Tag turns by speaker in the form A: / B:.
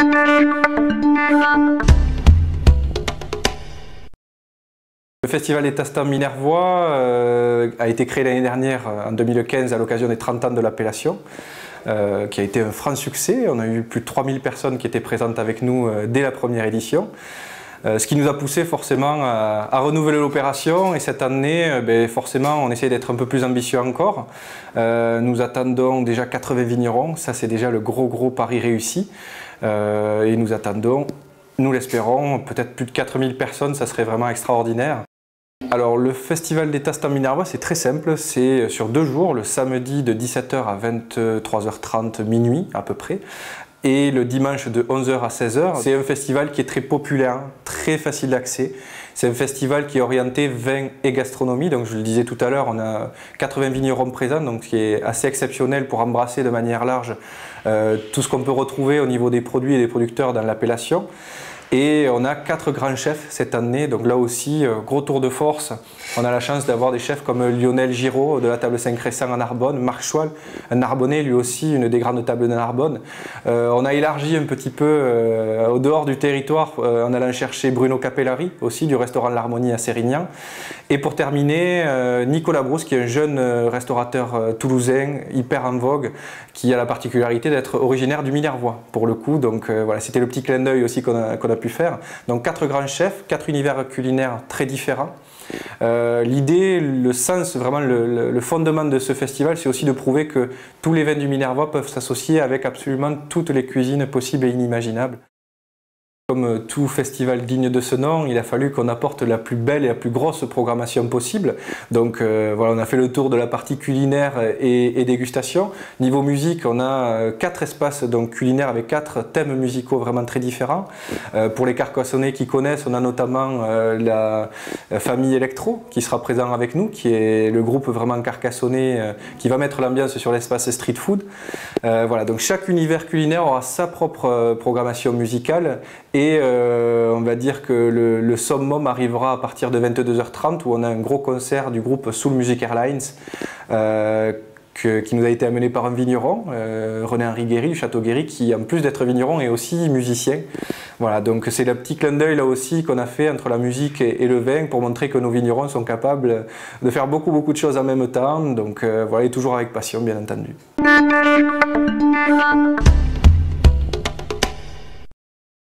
A: Le Festival des Tastants minervois a été créé l'année dernière, en 2015, à l'occasion des 30 ans de l'appellation, qui a été un franc succès. On a eu plus de 3000 personnes qui étaient présentes avec nous dès la première édition. Ce qui nous a poussé forcément à renouveler l'opération, et cette année, forcément, on essaie d'être un peu plus ambitieux encore. Nous attendons déjà 80 vignerons, ça c'est déjà le gros pari réussi. Et nous attendons, nous l'espérons, peut-être plus de 4000 personnes, ça serait vraiment extraordinaire. Alors le Festival des Tastants minervois, c'est très simple, c'est sur 2 jours, le samedi de 17 h à 23 h 30, minuit à peu près, et le dimanche de 11 h à 16 h. C'est un festival qui est très populaire, très facile d'accès. C'est un festival qui est orienté vin et gastronomie, donc je le disais tout à l'heure, on a 80 vignerons présents, donc ce qui est assez exceptionnel pour embrasser de manière large tout ce qu'on peut retrouver au niveau des produits et des producteurs dans l'appellation. Et on a 4 grands chefs cette année, donc là aussi, gros tour de force. On a la chance d'avoir des chefs comme Lionel Giraud de la table Saint-Crescent à Narbonne, Marc Choual, un Narbonnais lui aussi, une des grandes tables de Narbonne. On a élargi un petit peu au dehors du territoire en allant chercher Bruno Capellari aussi du restaurant L'Harmonie à Sérignan. Et pour terminer, Nicolas Brousse qui est un jeune restaurateur toulousain hyper en vogue, qui a la particularité d'être originaire du Minervois pour le coup. Donc voilà, c'était le petit clin d'œil aussi qu'on a pu faire. Donc 4 grands chefs, 4 univers culinaires très différents. L'idée, le sens, vraiment le fondement de ce festival, c'est aussi de prouver que tous les vins du Minervois peuvent s'associer avec absolument toutes les cuisines possibles et inimaginables. Comme tout festival digne de ce nom, il a fallu qu'on apporte la plus belle et la plus grosse programmation possible. Donc voilà, on a fait le tour de la partie culinaire et dégustation. Niveau musique, on a 4 espaces donc, culinaires avec 4 thèmes musicaux vraiment très différents. Pour les Carcassonnais qui connaissent, on a notamment la famille Electro qui sera présent avec nous, qui est le groupe vraiment carcassonnais qui va mettre l'ambiance sur l'espace street food. Voilà, donc chaque univers culinaire aura sa propre programmation musicale. Et on va dire que le summum arrivera à partir de 22 h 30 où on a un gros concert du groupe Soul Music Airlines qui nous a été amené par un vigneron, René-Henri Guéry du Château Guéry, qui en plus d'être vigneron est aussi musicien. Voilà, donc c'est le petit clin d'œil là aussi qu'on a fait entre la musique et le vin pour montrer que nos vignerons sont capables de faire beaucoup de choses en même temps. Donc voilà, et toujours avec passion bien entendu.